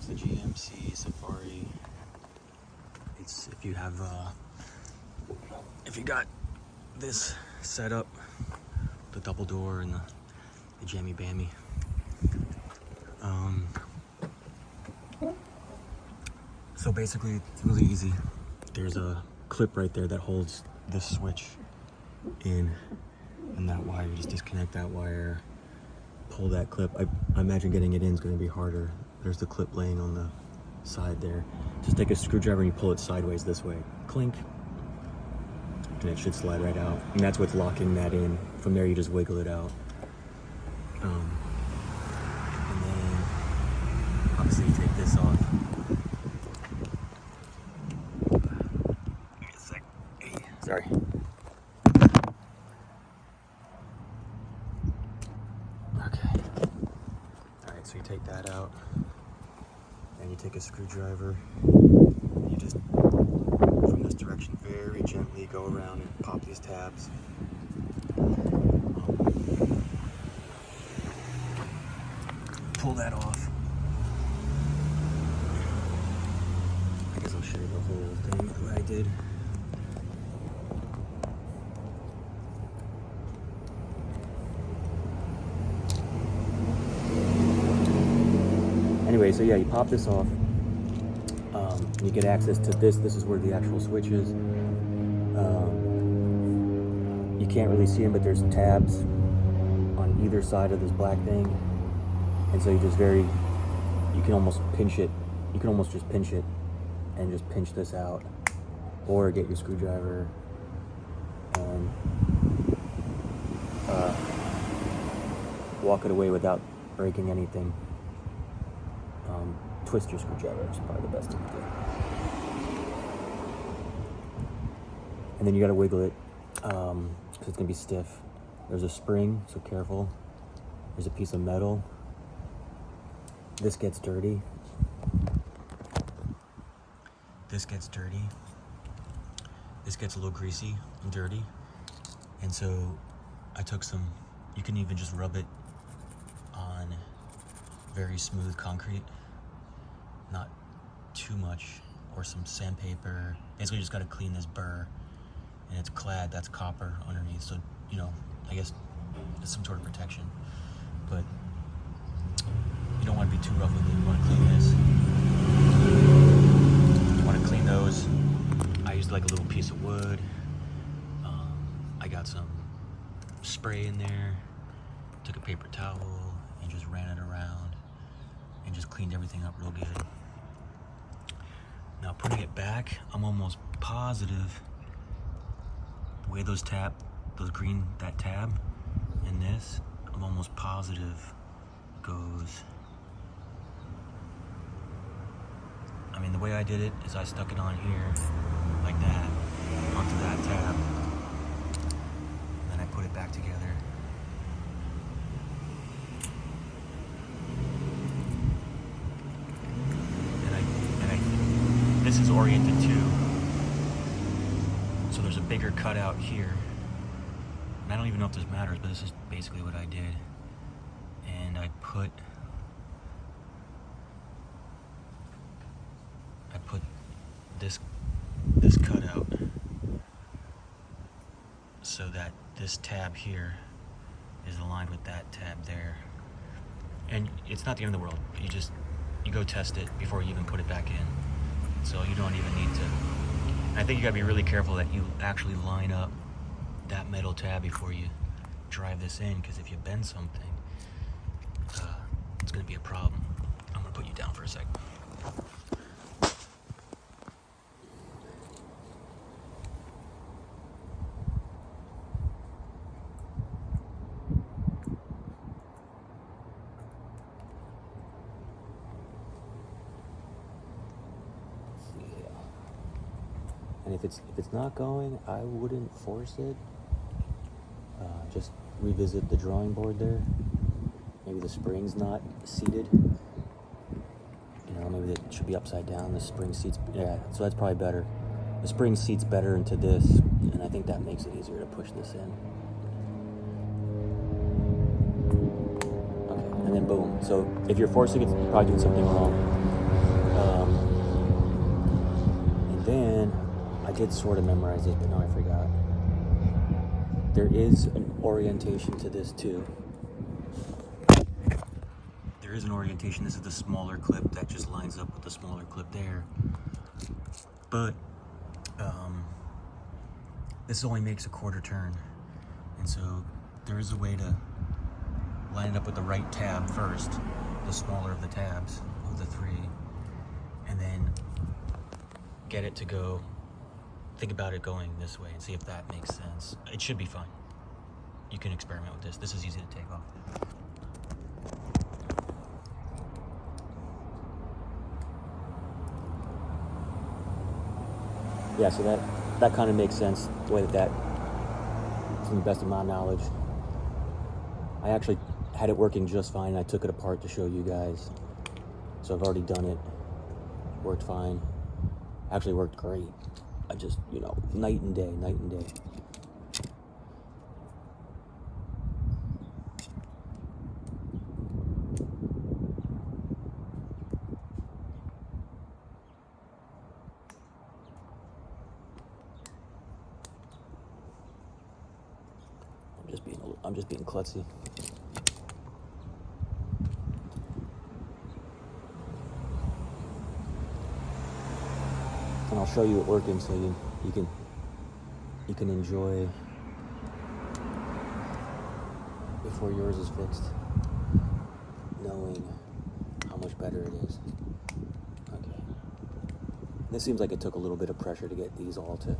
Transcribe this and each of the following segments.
the GMC Safari. It's if you have if you got this set up, the double door and the jammy bammy. So basically it's really easy. There's a clip right there that holds this switch in, and that wire, you just disconnect that wire, pull that clip. I imagine getting it in is going to be harder. There's the clip laying on the side there. Just take a screwdriver and you pull it sideways this way. Clink. And it should slide right out. And that's what's locking that in. From there you just wiggle it out. And then obviously you take this off. Wait a sec. Hey, sorry. Okay. Alright, so you take that out. And you take a screwdriver. And you just, from this direction, very gently go around and pop these tabs. Pull that off. I guess I'll show you the whole thing that I did. Anyway, so yeah, you pop this off. You get access to this. This is where the actual switch is. You can't really see them, but there's tabs on either side of this black thing. And so you can almost pinch it. You can almost just pinch it and just pinch this out, or get your screwdriver and walk it away without breaking anything. Twist your screwdriver is probably the best thing to do. And then you gotta wiggle it, because it's gonna be stiff. There's a spring, so careful. There's a piece of metal. This gets dirty. This gets dirty. This gets a little greasy and dirty. And so I took some, you can even just rub it on very smooth concrete. Not too much, or some sandpaper. Basically, you just got to clean this burr, and it's clad. That's copper underneath, so you know, I guess it's some sort of protection. But you don't want to be too rough with it. You want to clean this. You want to clean those. I used like a little piece of wood. I got some spray in there. Took a paper towel and just ran it around, and just cleaned everything up real good. Now putting it back, I'm almost positive the way that tab and this, I'm almost positive goes. I mean, the way I did it is I stuck it on here like that, onto that tab, and then I put it back together. This is oriented too, so there's a bigger cutout here. And I don't even know if this matters, but this is basically what I did. And I put this cutout so that this tab here is aligned with that tab there. And it's not the end of the world. You go test it before you even put it back in. So you don't even need to. And I think you gotta be really careful that you actually line up that metal tab before you drive this in, because if you bend something, it's gonna be a problem. I'm gonna put you down for a second. And if it's not going, I wouldn't force it. Just revisit the drawing board there. Maybe the spring's not seated. You know, maybe it should be upside down. The spring seats, yeah, so that's probably better. The spring seats better into this, and I think that makes it easier to push this in. Okay, and then boom. So if you're forcing it, you're probably doing something wrong. And then I did sort of memorize this, but now I forgot. There is an orientation to this too. There is an orientation. This is the smaller clip that just lines up with the smaller clip there. But this only makes a quarter turn. And so there is a way to line it up with the right tab first, the smaller of the tabs of the three, and then get it to go, think about it going this way and see if that makes sense. It should be fine. You can experiment with this. This is easy to take off. Yeah, so that kind of makes sense, the way that, from the best of my knowledge. I actually had it working just fine. I took it apart to show you guys. So I've already done it. Worked fine. Actually worked great. I just, night and day, night and day. I'm just being klutzy. And I'll show you it working so you can enjoy before yours is fixed, knowing how much better it is. Okay. This seems like it took a little bit of pressure to get these all to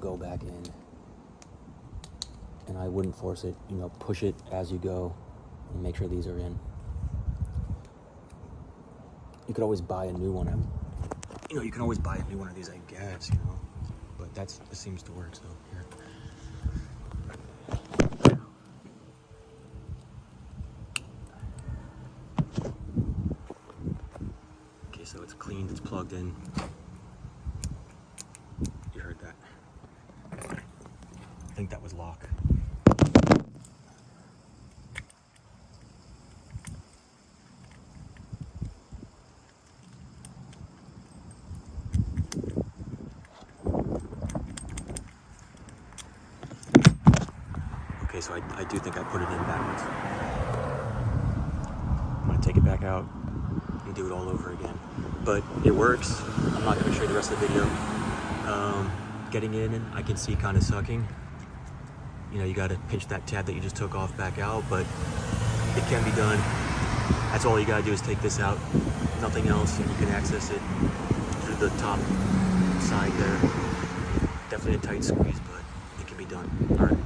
go back in. And I wouldn't force it, push it as you go and make sure these are in. You could always buy a new one. You can always buy a new one of these, I guess, but this seems to work, so here. Okay, so it's cleaned, it's plugged in. You heard that. I think that was lock. Okay, so I do think I put it in backwards. I'm gonna take it back out and do it all over again. But it works. I'm not gonna show you the rest of the video. Getting in, I can see kind of sucking. You gotta pinch that tab that you just took off back out, but it can be done. That's all you gotta do is take this out, nothing else, and you can access it through the top side there. Definitely a tight squeeze, but it can be done. All right.